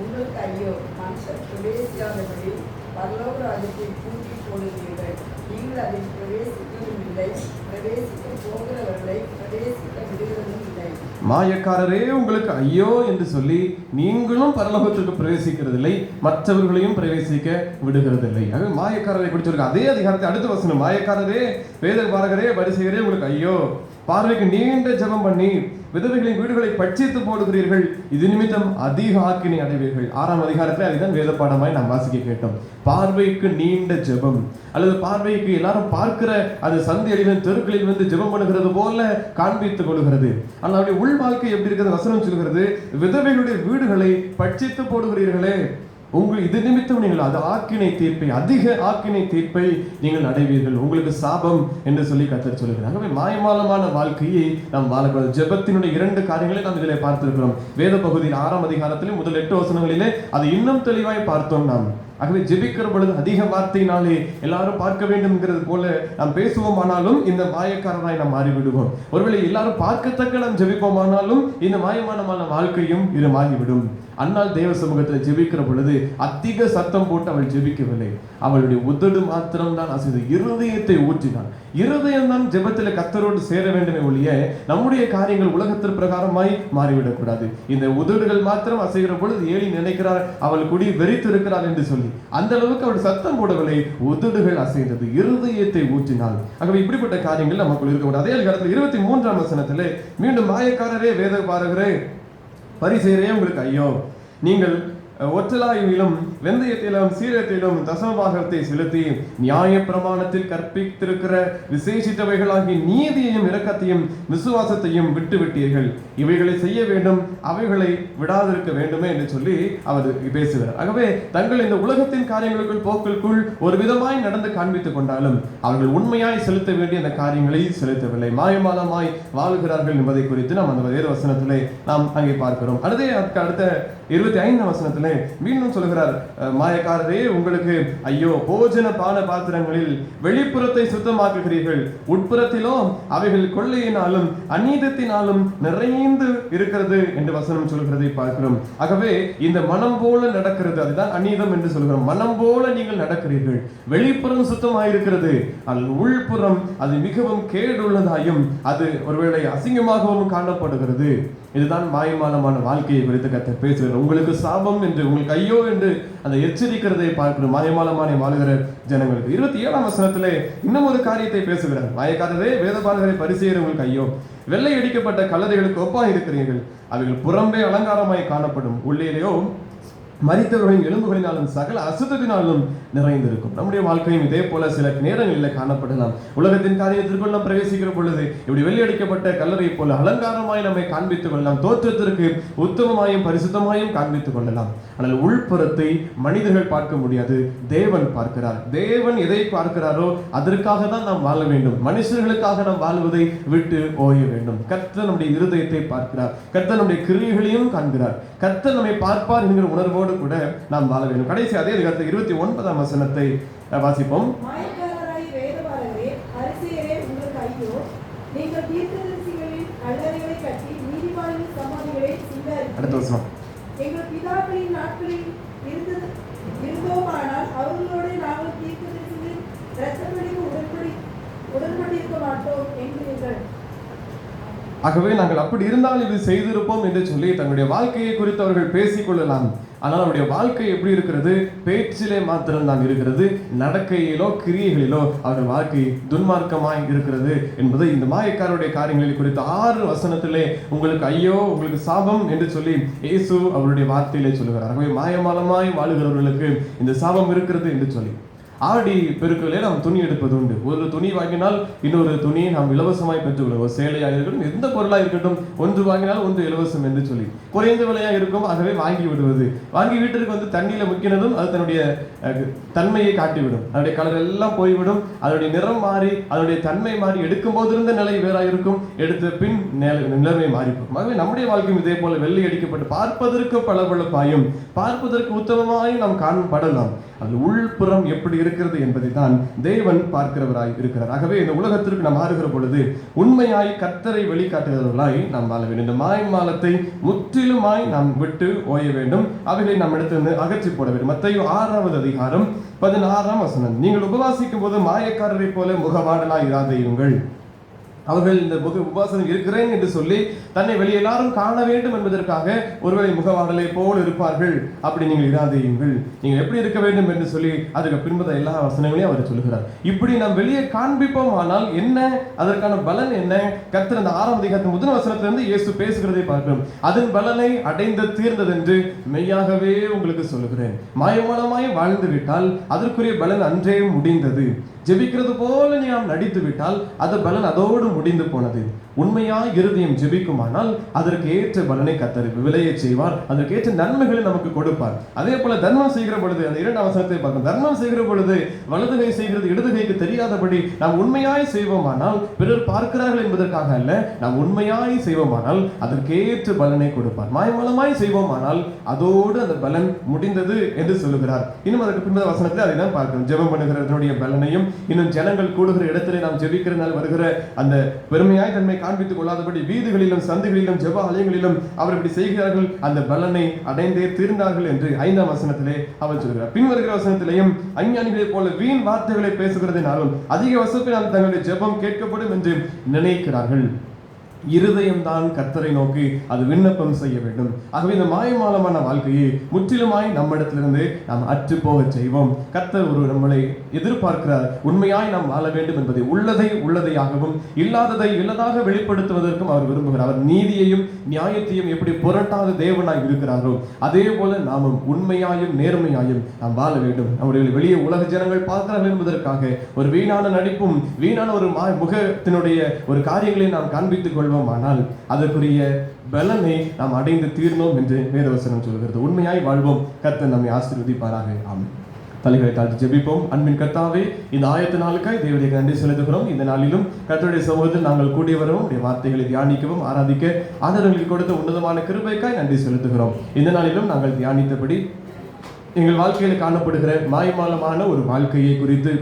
உங்களுக்கு ஐயோ, மனுஷர் பிரவேசிக்காதபடி பரலோக ராஜ்யத்தை பூட்டி போடுகிறீர்கள், நீங்கள் அதில் பிரவேசிக்கவும் இல்லை, பிரவேசிக்க போகிறவர்களை பிரவேசிக்க விடுகிறதும் இல்லை. மாயக்காரரே உங்களுக்கு ஐயோ என்று சொல்லி நீங்களும் பரலோகத்திற்கு பிரவேசிக்கிறதில்லை, மற்றவர்களையும் பிரவேசிக்க விடுகிறதில்லை. மாயக்காரரை குறித்து அதே அதிகாரத்தை அடுத்த வசனம், மாயக்காரரே, வேத பாரகரே, பரிசேயரே உங்களுக்கு ஐயோ, பார்வைக்கு நீண்ட ஜெபம் பண்ணி விதவைகளின் வீடுகளை பட்சித்து போடுகிறீர்கள், இது நிமித்தம் அதிக ஆக்கினை அடைவீர்கள். 6ஆம் அதிகாரத்தில் அதுதான் வேத பாடமாய் நாம் வாசிக்க கேட்டோம். பார்வைக்கு நீண்ட ஜெபம், அல்லது பார்வைக்கு எல்லாரும் பார்க்கிற அது சந்தைகளிலும் தெருக்களில் வந்து ஜெபம் பண்ணுகிறது போல காண்பித்துக் கொள்கிறது. ஆனால் அவருடைய உள் வாழ்க்கை எப்படி இருக்கிறது? வசனம் சொல்கிறது, விதவைகளுடைய வீடுகளை பட்சித்து போடுகிறீர்களே, உங்கள் இது நிமித்தம் நீங்கள் அது ஆக்கினை தீர்ப்பை, அதிக ஆக்கினை தீர்ப்பை நீங்கள் அடைவீர்கள், உங்களுக்கு சாபம் என்று சொல்லி கர்த்தர் சொல்லுகிறார். ஆகவே மாயமாலமான வாழ்க்கையை நாம் வாழக்கூடாது. ஜெபத்தினுடைய 2 காரியங்களை நாம் இதிலே பார்த்திருக்கிறோம். வேத பகுதியில் 6ஆம் அதிகாரத்திலே முதல் 8 வசனங்களிலே அதை இன்னும் தெளிவாய் பார்த்தோம் நாம். ஆகவே ஜெபிக்கிற பொழுது அதிக வார்த்தையினாலே எல்லாரும் பார்க்க வேண்டும் என்கிறது போல நாம் பேசுவோமானாலும் இந்த மாயக்காரராய் நாம் மாறிவிடுவோம். ஒருவேளை எல்லாரும் பார்க்கத்தக்க நாம் ஜெபிப்போமானாலும் இந்த மாயமானமான வாழ்க்கையும் இது மாறிவிடும். அன்னால் தேவ சமூகத்தில் ஜெபிக்கிற பொழுது அதிக சத்தம் போட்டு அவள் ஜெபிக்கவில்லை, அவளுடைய உதடு மாத்திரம் தான் அசைது இருதயத்தை ஊற்றினாள். இருதயம் தான் ஜெபத்தில் கர்த்தரோடு சேர வேண்டுமே ஒழிய நம்முடைய காரியங்கள் உலகத்திற்கு பிரகாரமாய் மாறிவிடக்கூடாது. இந்த உதடுகள் மாத்திரம் அசைகிற பொழுது ஏலி நினைக்கிறார் அவள் குடி வெறித்து இருக்கிறாள் என்று சொல்லி, அந்த அளவுக்கு அவள் சத்தம் போடவில்லை, உதடுகள் அசைந்தது, இருதயத்தை ஊற்றினாள். ஆகவே இப்படிப்பட்ட காரியங்கள் நமக்குள் இருக்க கூடாது. அதே காலத்தில் 23ஆம் வசனத்திலே மீண்டும் மாயக்காரரே, வேத பாரகரே, பரிசேயரே உங்களுக்கு ஐயோ, நீங்கள் ஒற்றலாயிலும் வெந்தயத்திலும் சீரத்திலும் தசமபாகத்தை செலுத்தி நியாய பிரமாணத்தில் கற்பித்திருக்கிற விசேஷித்தவைகளாகி நீதியையும் இரக்கத்தையும் விசுவாசத்தையும் விட்டுவிட்டீர்கள், இவைகளை செய்ய வேண்டும், அவைகளை விடாதிருக்க வேண்டுமே என்று சொல்லி அவர் பேசுகிறார். ஆகவே தங்கள் இந்த உலகத்தின் காரியங்களுக்குள் போக்கிற்குள் ஒரு விதமாய் நடந்து காண்பித்துக் கொண்டாலும் அவர்கள் உண்மையாய் செலுத்த வேண்டிய அந்த காரியங்களை செலுத்தவில்லை, மாயமாலமாய் வாழ்கிறார்கள் என்பதை குறித்து நாம் அந்த வேத வசனத்திலே நாம் அங்கே பார்க்கிறோம். அடுத்த 25ஆம் வசனத்திலே மீண்டும் சொல்கிறார், மாயக்காரரே உங்களுக்கு ஐயோ, போஜன பான பாத்திரங்களில் வெளிப்புறத்தை சுத்தமாக்குகிறீர்கள், உட்புறத்திலோ அவைகள் கொள்ளையினாலும் அநீதத்தினாலும் நிறைந்து இருக்கிறது என்று வசனம் சொல்கிறதை பார்க்கிறோம். ஆகவே இந்த மனம் போல நடக்கிறது, அதுதான் அநீதம் என்று சொல்கிறோம். மனம் போல நீங்கள் நடக்கிறீர்கள், வெளிப்புறம் சுத்தமாயிருக்கிறது, அது உள்புறம் அது மிகவும் கேடுள்ளதாயும் அது ஒருவேளை அசிங்கமாகவும் காணப்படுகிறது. இதுதான் மாயமாலமான வாழ்க்கையை குறித்து கர்த்தர் பேசுகிறார். உங்களுக்கு சாபம் என்று, உங்களுக்கு ஐயோ என்று அந்த எச்சரிக்கிறதை பார்க்கிறோம் மாயமாலமான வாழுகிற ஜனங்களுக்கு. 27ஆம் வசனத்திலே இன்னும் ஒரு காரியத்தை பேசுகிறார். மாயக்காரரே, வேதபாரகரை, பரிசேயரே உங்களுக்கு ஐயோ, வெள்ளை அடிக்கப்பட்ட கல்லறைகளுக்கு ஒப்பாக இருக்கிறீர்கள், அவைகள் புறம்பே அலங்காரமாய் காணப்படும், உள்ளேயோ மரித்தவர்களின் எலும்புகளினாலும் சகல அசுத்தத்தினாலும் நிறைந்திருக்கும். நம்முடைய வாழ்க்கையும் இதே போல சில நேரங்களில் காணப்படலாம். உலகத்தின் காரியத்திற்குள் நாம் பிரவேசிக்கிற பொழுது இப்படி வெள்ளியடிக்கப்பட்ட கல்லறை போல அலங்காரமாய் நம்மை காண்பித்துக் கொள்ளலாம், தோற்றத்திற்கு உத்தமமாயும் பரிசுத்தமாயும் காண்பித்துக் கொள்ளலாம். ஆனால் உள்புறத்தை மனிதர்கள் பார்க்க முடியாது, தேவன் பார்க்கிறார். தேவன் எதை பார்க்கிறாரோ அதற்காக தான் நாம் வாழ வேண்டும், மனுஷர்களுக்காக நாம் வாழ்வதை விட்டு ஓய வேண்டும். கர்த்தர் நம்முடைய இருதயத்தை பார்க்கிறார், கர்த்தர் நம்முடைய கிரியைகளையும் காண்கிறார், கர்த்தர் நம்மை பார்ப்பார் என்கிற உணர்வோடு கூட நாம் வாழ வேண்டும். கடைசி அதே அதிகாரத்தில் 29ஆம் வசனத்தை வாசிப்போம். மாயக்காரராய் வேதபாரகரே, பரிசேயரே உங்களுக்கு ஐயோ, நீங்கள் தீர்க்கதரிசிகளின் கல்லறைகளை கட்டி நீதிமான்களின் சமாதிகளை சிங்காரித்து அடுத்த வசனம், எங்கள் பிதாக்களின் நாட்களில் இருந்தோமானால் அவர்களோடு நாங்கள் தீர்க்கதரிசிகளின் இரத்தப்படிக்கு உடன்பட்டிருக்க மாட்டோம் என்கிறீர்கள். ஆகவே நாங்கள் அப்படி இருந்தால் இது செய்திருப்போம் என்று சொல்லி தங்களுடைய வாழ்க்கையை குறித்து அவர்கள் பேசிக் கொள்ளலாம். ஆனால் அவருடைய வாழ்க்கை எப்படி இருக்கிறது? பேச்சிலே மாத்திரம்தான் இருக்கிறது, நடக்கையிலோ கிரியைகளிலோ அவர்கள் வாழ்க்கை துன்மார்க்கமாய் இருக்கிறது என்பது இந்த மாயக்காரருடைய காரியங்களை குறித்து 6 வசனத்திலே உங்களுக்கு ஐயோ, உங்களுக்கு சாபம் என்று சொல்லி இயேசு அவருடைய வார்த்தையிலே சொல்லுகிறார். ஆகவே மாயமாலமாய் வாழுகிறவர்களுக்கு இந்த சாபம் இருக்கிறது என்று சொல்லி ஆடி பெருக்கிலே நாம் துணி எடுப்பது உண்டு. ஒரு துணி வாங்கினால் இன்னொரு துணியை நாம் இலவசமாய் பெற்றுக்கொள்வோம். ஒரு சேலையாக இருக்கட்டும், எந்த பொருளாக இருக்கட்டும், ஒன்று வாங்கினால் ஒன்று இலவசம் என்று சொல்லி குறைந்த விலையாக இருக்கும். ஆகவே வாங்கி விடுவது, வாங்கி வீட்டிற்கு வந்து தண்ணியில முக்கினதும் அது தன்னுடைய தன்மையை காட்டிவிடும். அதனுடைய கலர் எல்லாம் போய்விடும், அதனுடைய நிறம் மாறி அதனுடைய தன்மை மாறி எடுக்கும் போது இருந்த நிலை வேறாக இருக்கும், எடுத்த பின் நிலைமை மாறிப்போம். ஆகவே நம்முடைய வாழ்க்கையும் இதே போல வெள்ளை அடிக்கப்பட்டு பார்ப்பதற்கு பளபளப்பாயும் பார்ப்பதற்கு உத்தமமாயும் நாம் காணப்படலாம். அது உள்புறம் எப்படி இருக்கிறது என்பதை தான் தேவன் பார்க்கிறவராய் இருக்கிறார். ஆகவே இந்த உலகத்திற்கு நாம் மாறுகிற பொழுது உண்மையாய் கர்த்தரை வெளிக்காட்டுகிறவர்களாய் நாம் வாழ வேண்டும். இந்த மாயமாலத்தை முற்றிலுமாய் நாம் விட்டு ஓய வேண்டும். அவைகளை நாம் இடத்திலிருந்து அகற்றி போட வேண்டும். மத்தேயு 6வது அதிகாரம் 16ஆம் வசனம். நீங்கள் உபவாசிக்கும் போது மாயக்காரரை போல முகவாடலாய் இராதேயுங்கள். அவர்கள் இந்த உபவாசம் இருக்கிறேன் என்று சொல்லி தன்னை வெளியே எல்லாரும் காண வேண்டும் என்பதற்காக ஒருவேளை முகவாடலை போல் இருப்பார்கள். அப்படி நீங்கள் இராதேயுங்கள். நீங்கள் எப்படி இருக்க வேண்டும் என்று சொல்லி அதுக்கு பின்பத எல்லா வசனங்களையும் அவர் சொல்லுகிறார். இப்படி நாம் வெளியே காண்பிப்போம். ஆனால் என்ன அதற்கான பலன் என்ன? கர்த்தர் அந்த 6ஆம் அதிகாரத்தின் முதல் வசனத்திலிருந்து இயேசு பேசுகிறதை பார்க்கிறோம். அதன் பலனை அடைந்து தீர்ந்தது என்று மெய்யாகவே உங்களுக்கு சொல்லுகிறேன். மாயமாலமாய் வாழ்ந்து விட்டால் அதற்குரிய பலன் அன்றே முடிந்தது. ஜெபிக்கிறது போல நாம் நடித்து விட்டால் அது பலன் அதோடு முடிந்து போனது. உண்மையாய் இருதயம் ஜெபிக்குமானால் அதற்கு ஏற்ற பலனை கர்த்தர் விளைய செய்வார், அதற்கு ஏற்ற நன்மைகளை நமக்கு கொடுப்பார். அதே போல தர்மம் செய்கிற பொழுது அந்த 2ஆம் வசனத்தை பார்க்கணும். தர்மம் செய்கிற பொழுது வலது கை செய்கிறது இடது கைக்கு தெரியாதபடி நாம் உண்மையாய் செய்வோமானால், பிறர் பார்க்கிறார்கள் என்பதற்காக அல்ல, நாம் உண்மையாய் செய்வோமானால் அதற்கேற்ற பலனை கொடுப்பார். மாயமாலமாய் செய்வோமானால் அதோடு அந்த பலன் முடிந்தது என்று சொல்லுகிறார். இன்னும் அதற்கு பின்பு வசனத்தில் அதை தான் பார்க்கிறோம். ஜெபம் பண்ணுகிறதனுடைய பலனையும், இன்னும் ஜனங்கள் கூடுகிற இடத்திலே நாம் ஜெபிக்கிறதுனால் வருகிற அந்த பெருமையாய் தன்மை காண்பித்துக் கொள்ளாதபடி வீதிகளிலும் சந்துகளிலும் ஜெப ஆலயங்களிலும் அவர் இப்படி செய்கிறார்கள், அந்த பலனை அடைந்தே தீர்ந்தார்கள் என்று 5ஆம் வசனத்திலே அவர் சொல்கிறார். பின் வருகிற வசனத்திலேயும் அஞ்ஞானிகளைப் போல வீண் வார்த்தைகளை பேசுகிறதினாலும் அதிக வசப்பினால் தங்களுடைய ஜெபம் கேட்கப்படும் என்று நினைக்கிறார்கள். இருதயம் தான் கர்த்தரை நோக்கி அது விண்ணப்பம் செய்ய வேண்டும். ஆகவே இந்த மாயமாலமான வாழ்க்கையை முற்றிலுமாய் நம்மிடத்திலிருந்து நாம் அற்று போக செய்வோம். கர்த்தர் நம்மளை எதிர்பார்க்கிறார். உண்மையாய் நாம் வாழ வேண்டும் என்பதை உள்ளதை உள்ளதையாகவும் இல்லாததை இல்லதாக வெளிப்படுத்துவதற்கும் அவர் விரும்புகிறார். அவர் நீதியையும் நியாயத்தையும் எப்படி புரட்டாத தேவனாய் இருக்கிறாரோ அதே போல நாமும் உண்மையாயும் நேர்மையாயும் நாம் வாழ வேண்டும். நம்முடைய வெளியே உலக ஜனங்கள் பார்க்கிறார்கள் என்பதற்காக ஒரு வீணான நடிப்பும் வீணான ஒரு முகத்தினுடைய ஒரு காரியங்களை நாம் காண்பித்துக் கொள்வோம். ஆனால் அதற்குரிய பலனை நாம் அடைந்து தீர்ந்தோம் என்று வேதவசனம் சொல்கிறது. உண்மையாய் வாழ்வோம். கர்த்தர் நம்மை ஆசீர்வதிப்பாராக. ஆமென். தலைகளை தாழ்த்தி ஜெபிப்போம். அன்பின் கர்த்தாவே, இந்த ஆயத்த நாளுக்காய் தேவனுக்கு நன்றி செலுத்துகிறோம். இந்த நாளிலும் கர்த்தருடைய சமூகத்தில் நாங்கள் கூடி வரவும் உடைய வார்த்தைகளை தியானிக்கவும் ஆராதிக்க ஆண்டவர்களுக்கு கொடுத்த உன்னதமான கிருபைக்காய் நன்றி செலுத்துகிறோம். இந்த நாளிலும் நாங்கள் தியானித்தபடி எங்கள் வாழ்க்கையில் காணப்படுகிற மாயமாலமான ஒரு வாழ்க்கையை குறித்து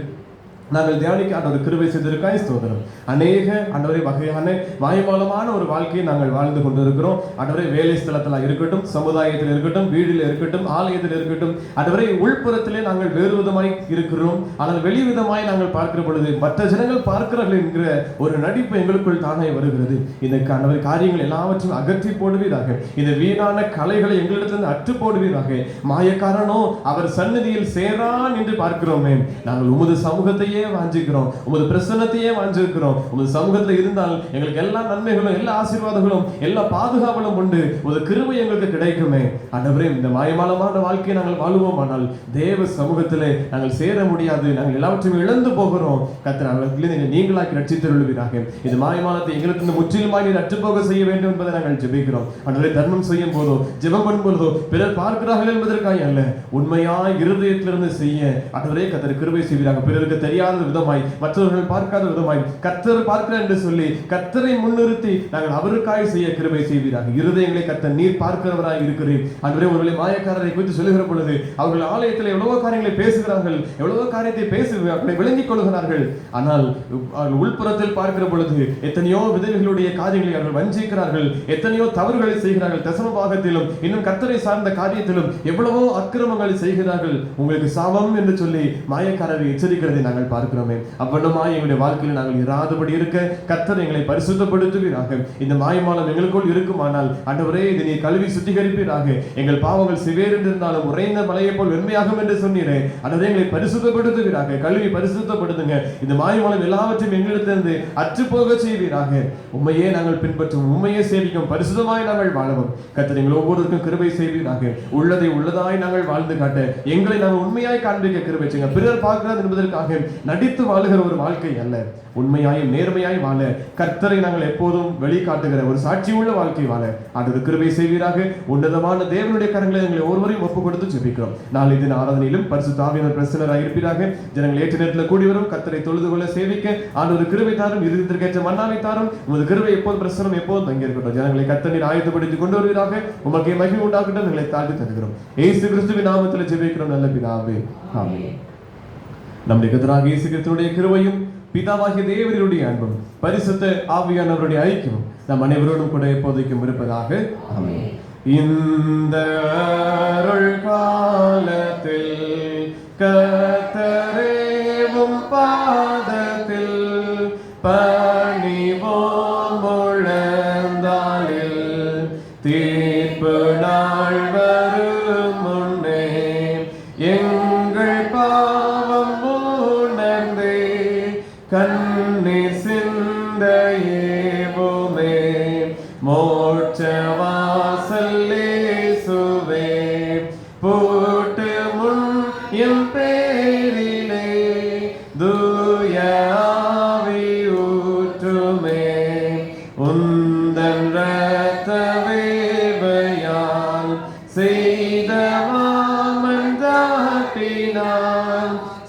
நாங்கள் தியானிக்க ஆண்டவர் கிருபை செய்திருக்காய் ஸ்தோத்திரம். அநேக ஆண்டவரே வகையான மாயமாலமான ஒரு வாழ்க்கையை நாங்கள் வாழ்ந்து கொண்டிருக்கிறோம். ஆண்டவரே வேலை ஸ்தலத்தில் இருக்கட்டும், சமுதாயத்தில் இருக்கட்டும், வீடில் இருக்கட்டும், ஆலயத்தில் இருக்கட்டும், ஆண்டவரே உள்புறத்திலே நாங்கள் வேறு விதமாய் இருக்கிறோம். ஆனால் வெளி விதமாய் நாங்கள் பார்க்கிற பொழுது மற்ற ஜனங்கள் பார்க்கிறார்கள் என்கிற ஒரு நடிப்பு எங்களுக்குள் தானே வருகிறது. இந்த ஆண்டவர் காரியங்கள் எல்லாவற்றையும் அகற்றி போடுவீராக. இந்த வீணான கலைகளை எங்களிடத்திலிருந்து அற்று போடுவீராக. மாயக்காரனோ அவர் சந்நிதியில் சேரான் என்று பார்க்கிறோமே. நாங்கள் உமது சமூகத்தையே வாஞ்சிக்கிறோம், உமது பிரசன்னத்தையே வாஞ்சிக்கிறோம். உமது சமூகத்தில் இருந்தால் எங்களுக்கு எல்லா நன்மைகளும் எல்லா ஆசீர்வாதங்களும் எல்லா பாதுகாவலும் உண்டு. உமது கிருபை எங்களுக்கு கிடைக்குமே. ஆண்டவரே, இந்த மாயமாலமான வாழ்க்கையை நாங்கள் வாழுவோம். ஆனால் தேவ சமூகத்திலே நாங்கள் சேர முடியாது. நாங்கள் எல்லாவற்றையும் இழந்து போகிறோம். கர்த்தர் நீங்களாக்கி ரட்சித்தருள்வீராக. இந்த மாயமாலத்தை எங்களுக்கு முற்றிலுமாய் நீர் அற்றுப்போக செய்ய வேண்டும் என்பதை நாங்கள் ஜெபிக்கிறோம். ஆண்டவரே, தர்மம் செய்யும் போதோ ஜெபம் பண்ணும் பொழுதோ பிறர் பார்க்கிறார்கள் என்பதற்காக அல்ல, உண்மையாய் இருதயத்திலிருந்து செய்ய ஆண்டவரே கர்த்தர் கிருபை செய்வீராக. பிறருக்கு தெரியாத தெரியாத விதமாய், மற்றவர்கள் பார்க்காத விதமாய் கர்த்தர் பார்க்கிறார் என்று சொல்லி கர்த்தரை முன்னிறுத்தி நாங்கள் அவருக்காய் செய்ய கிருபை செய்வீராக. இருதயங்களை கர்த்தர் நீர் பார்க்கிறவராய் இருக்கிறீர். ஆண்டவரே, ஒருவேளை மாயக்காரரை குறித்து சொல்லுகிற பொழுது அவர்கள் ஆலயத்தில் எவ்வளவோ காரியங்களை பேசுகிறார்கள், எவ்வளவோ காரியத்தை அப்படி விளங்கிக் கொள்கிறார்கள். ஆனால் உள்புறத்தில் பார்க்கிற பொழுது எத்தனையோ விதவைகளுடைய காரியங்களை அவர்கள் வஞ்சிக்கிறார்கள், எத்தனையோ தவறுகளை செய்கிறார்கள். தசம பாகத்திலும் இன்னும் கர்த்தரை சார்ந்த காரியத்திலும் எவ்வளவோ அக்கிரமங்களை செய்கிறார்கள். உங்களுக்கு சாபம் என்று சொல்லி மாயக்காரரை எச்சரிக்கிறதை நாங்கள் பார்க்கிறோமே. அவ்வளவுமாய் எங்களுடைய வாழ்க்கையில் நாங்கள் இராதபடி இருக்க கர்த்தர் எங்களை பரிசுத்தப்படுத்துவீராக. இந்த மாயமாலம் எங்களுக்குள் இருக்குமானால் ஆண்டவரே, இதை நீ கழுவி சுத்திகரிப்பீராக. எங்கள் பாவங்கள் சிவேறிருந்தாலும் உறைந்த மலையை போல் வெண்மையாகும் என்று சொன்னீரே. ஆண்டவரே, எங்களை பரிசுத்தப்படுத்துவீராக. கழுவி பரிசுத்தப்படுத்துங்க. இந்த மாயமாலம் எல்லாவற்றையும் எங்களிடத்திலிருந்து அற்று போக செய்வீராக. உண்மையே நாங்கள் பின்பற்றும், உண்மையே சேவிக்கும், பரிசுத்தமாய் நாங்கள் வாழவும் கர்த்தர் எங்கள் ஒவ்வொருவருக்கும் கிருபை செய்வீராக. உள்ளதை உள்ளதாய் நாங்கள் வாழ்ந்து காட்ட எங்களை நாங்கள் உண்மையாய் காண்பிக்க கிருபை செய்யுங்க. பிறர் பார்க்கிறார் என்பதற்காக நடித்து வாழுகிற ஒரு வாழ்க்கை அல்ல, உண்மையாயும் நேர்மையாய் வாழ கர்த்தரை நாங்கள் எப்போதும் வெளிக்காட்டுகிற ஒரு சாட்சி உள்ள வாழ்க்கை வாழ ஆண்டவர் கிருபை செய்வீராக. உன்னதமான தேவனுடைய கரங்களை எங்களை ஒருவரையும் ஒப்பு கொடுத்து ஜெபிக்கிறோம். நாளை தின ஆராதனையிலும் பரிசுத்த ஆவியானவர் பிரசன்னராக இருப்பீராக. ஜனங்கள் ஏற்ற நேரத்தில் கூடி வரும் கர்த்தரை தொழுது கொள்ள சேவிக்க ஆண்டவர் கிருபை தாரும், இருதயத்திற்கேற்ற மன்னாவை தாரும். உமது கிருபை எப்போது பிரசனம் எப்போதும் தங்கி இருக்கட்டும். ஜனங்களை கர்த்தர் ஆயத்தப்படுத்தி கொண்டு வருவீராக. உமக்கே மகிமை உண்டாக்கட்டும். எங்களை தாழ்த்தி தருகிறோம். இயேசு கிறிஸ்துவின் நாமத்தில் ஜெபிக்கிறோம் நல்ல பிதாவே, ஆமென். நம்முடைய கர்த்தராகிய இயேசு கிறிஸ்துவின் கிருபையும் பிதாவாகிய தேவனுடைய அன்பும் பரிசுத்த ஆவியானவருடைய ஐக்கியமும் நம் அனைவரோடும் கூட எப்போதைக்கும் இருப்பதாக, ஆமென். இந்த அருள் காலத்தில் கர்த்தரேவும் பாதத்தில் பணிவோம் முழந்தாளில் தீர்ப்பு நாள் வரும் முன்னே எங்கள் பாவம் உணர்ந்தே கண்ணீர் சிந்த ஏவுமே மோட்ச வாசல் இயேசுவே பூட்டு முன் எம் பேரிலே தூய ஆவி ஊற்றுமே உந்தன் இரத்த வேவையால் செய்த மாமந்தாட்டினான்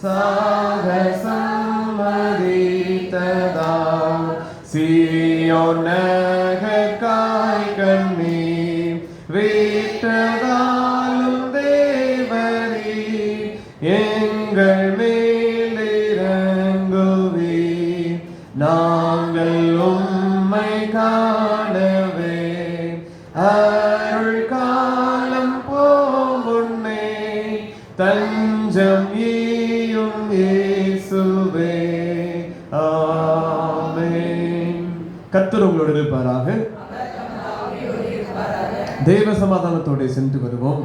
சாகசம் மதித்ததால் சீயோன் நகர்காய் கண்ணீர் வீட்டதாலும் தேவரீ எங்கள் மேலிறங்குவீர். நாங்கள் உம்மை காணவே அருள் காலம் போமுன்னே தஞ்சம் ஈயும் இயேசுவே, ஆமென். கர்த்தர் உங்களோடு இருப்பாராக. தேவ சமாதானத்தோடு சென்று வருவோம்.